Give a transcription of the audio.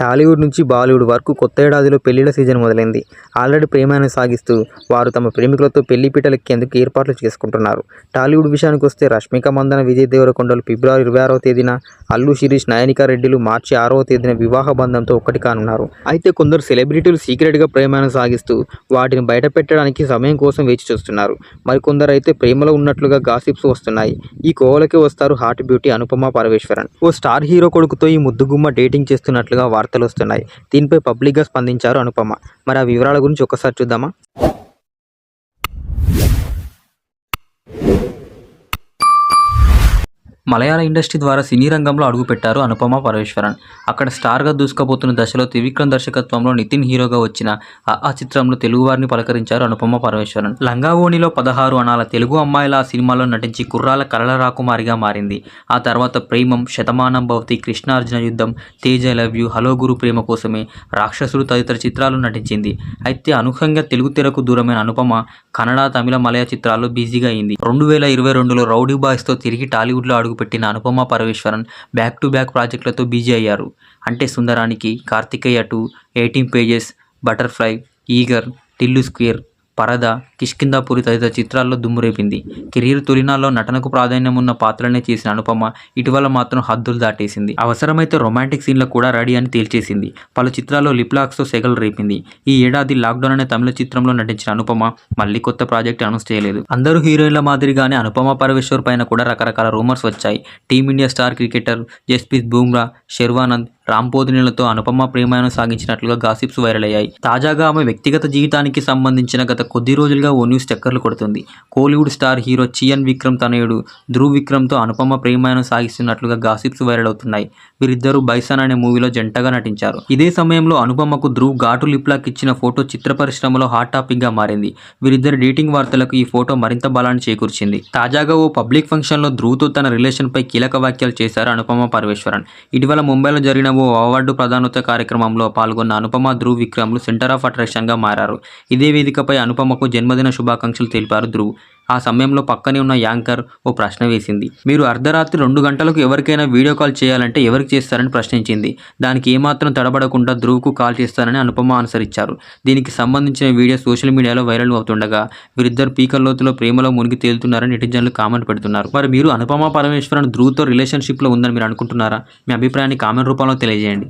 టాలీవుడ్ నుంచి బాలీవుడ్ వరకు కొత్త ఏడాదిలో పెళ్లిళ్ల సీజన్ మొదలైంది. ఆల్రెడీ ప్రేమాన్ని సాగిస్తూ వారు తమ ప్రేమికులతో పెళ్లి పీటలెక్కేందుకు ఏర్పాట్లు చేసుకుంటున్నారు. టాలీవుడ్ విషయానికి వస్తే రష్మిక మందన, విజయ్ దేవరకొండలు ఫిబ్రవరి 26వ తేదీన, అల్లు శిరీష్, నయనికా రెడ్డిలు మార్చి 6వ తేదీన వివాహ బంధంతో ఒక్కటి కానున్నారు. అయితే కొందరు సెలబ్రిటీలు సీక్రెట్గా ప్రేమాన్ని సాగిస్తూ వాటిని బయట పెట్టడానికి సమయం కోసం వేచి చూస్తున్నారు. మరికొందరు అయితే ప్రేమలో ఉన్నట్లుగా గాసిప్స్ వస్తున్నాయి. ఈ కోవలకే వస్తారు హాట్ బ్యూటీ అనుపమ పరమేశ్వరన్. ఓ స్టార్ హీరో కొడుకుతో ఈ ముద్దుగుమ్మ డేటింగ్ చేస్తున్నట్లుగా వార్తలు వస్తున్నాయి. దీనిపై పబ్లిక్గా స్పందించారు అనుపమ. మరి ఆ వివరాల గురించి ఒక్కసారి చూద్దామా? మలయాళ ఇండస్ట్రీ ద్వారా సినీ రంగంలో అడుగుపెట్టారు అనుపమ పరమేశ్వరన్. అక్కడ స్టార్గా దూసుకుపోతున్న దశలో త్రివిక్రమ్ దర్శకత్వంలో నితిన్ హీరోగా వచ్చిన ఆ చిత్రంలో తెలుగువారిని పలకరించారు అనుపమ పరమేశ్వరన్. లంగావోణిలో 16 అనాల తెలుగు అమ్మాయిల ఆ సినిమాలో నటించి కుర్రాల కలల రాకుమారిగా మారింది. ఆ తర్వాత Premam, Shatamanam Bhavathi, Krishnarjuna Yuddham, Tej I love you, hello Guru, Prema Kosame, Rakshasudu తదితర చిత్రాలు నటించింది. అయితే అనూహ్యంగా తెలుగు తెరకు దూరమైన అనుపమ కన్నడ, తమిళ, మలయ చిత్రాల్లో బిజీగా అయింది. 2022లో రౌడీ బాయ్స్తో తిరిగి టాలీవుడ్లో అడుగుపెట్టిన Anupama Parameswaran back to back ప్రాజెక్టులతో బిజీ అయ్యారు. అంటే సుందరానికి, కార్తికేయ 2, 18 పేజెస్, బటర్ఫ్లై, ఈగర్, టిల్లు స్క్వేర్, పరద, కిష్కింధాపురి తదితర చిత్రాల్లో దుమ్మురేపింది. కెరీర్ తొలినాల్లో నటనకు ప్రాధాన్యం ఉన్న పాత్రలనే చేసిన అనుపమ ఇటీవల మాత్రం హద్దులు దాటేసింది. అవసరమైతే రొమాంటిక్ సీన్లకు కూడా రెడీ అని తేల్చేసింది. పలు చిత్రాల్లో లిప్లాక్స్తో సెగలు రేపింది. ఈ ఏడాది లాక్డౌన్ అనే తమిళ చిత్రంలో నటించిన అనుపమ మళ్ళీ కొత్త ప్రాజెక్ట్ అనౌన్స్ చేయలేదు. అందరూ హీరోయిన్ల మాదిరిగానే అనుపమ పరమేశ్వర్ పైన కూడా రకరకాల రూమర్స్ వచ్చాయి. Team India star cricketer Jasprit Bumrah, Sharwanand, రాంపోతినేలతో అనుపమ ప్రేమాయణం సాగించినట్లుగా గాసిప్స్ వైరల్ అయ్యాయి. తాజాగా ఆమె వ్యక్తిగత జీవితానికి సంబంధించిన గత కొద్ది రోజులుగా ఓ న్యూస్ చక్కర్లు కొడుతుంది. కోలీవుడ్ స్టార్ హీరో చియాన్ విక్రమ్ తనయుడు ధ్రువ్ విక్రమ్తో అనుపమ ప్రేమాయణం సాగిస్తున్నట్లుగా గాసిప్స్ వైరల్ అవుతున్నాయి. వీరిద్దరూ బైసన్ అనే మూవీలో జంటగా నటించారు. ఇదే సమయంలో అనుపమకు ధ్రువ్ ఘాటు లిప్లాక్ ఇచ్చిన ఫోటో చిత్ర పరిశ్రమలో హాట్ టాపిక్ గా మారింది. వీరిద్దరి డేటింగ్ వార్తలకు ఈ ఫోటో మరింత బలాన్ని చేకూర్చింది. తాజాగా ఓ పబ్లిక్ ఫంక్షన్లో ధ్రువ్తో తన రిలేషన్ పై కీలక వ్యాఖ్యలు చేశారు అనుపమ పరమేశ్వరన్. ఇటీవల ముంబైలో జరిగిన ఓ అవార్డు ప్రదానోత్సవ కార్యక్రమంలో పాల్గొన్న అనుపమ, ధ్రువ్ విక్రమ్లు సెంటర్ ఆఫ్ అట్రాక్షన్గా మారారు. ఇదే వేదికపై అనుపమకు జన్మదిన శుభాకాంక్షలు తెలిపారు ధ్రువ్. ఆ సమయంలో పక్కనే ఉన్న యాంకర్ ఓ ప్రశ్న వేసింది. మీరు అర్ధరాత్రి 2 గంటలకు ఎవరికైనా వీడియో కాల్ చేయాలంటే ఎవరికి చేస్తారని ప్రశ్నించింది. దానికి ఏమాత్రం తడబడకుండా ధ్రువ్కు కాల్ చేస్తానని అనుపమ ఆన్సర్ ఇచ్చారు. దీనికి సంబంధించిన వీడియో సోషల్ మీడియాలో వైరల్ అవుతుండగా వీరిద్దరు పీకల్లోతులో ప్రేమలో మునిగి తేలుతున్నారని నెటిజన్లు కామెంట్ పెడుతున్నారు. మరి మీరు అనుపమ పరమేశ్వరన్ ధ్రువ్తో రిలేషన్షిప్లో ఉందని మీరు అనుకుంటున్నారా? మీ అభిప్రాయాన్ని కామెంట్ రూపంలో తెలియజేయండి.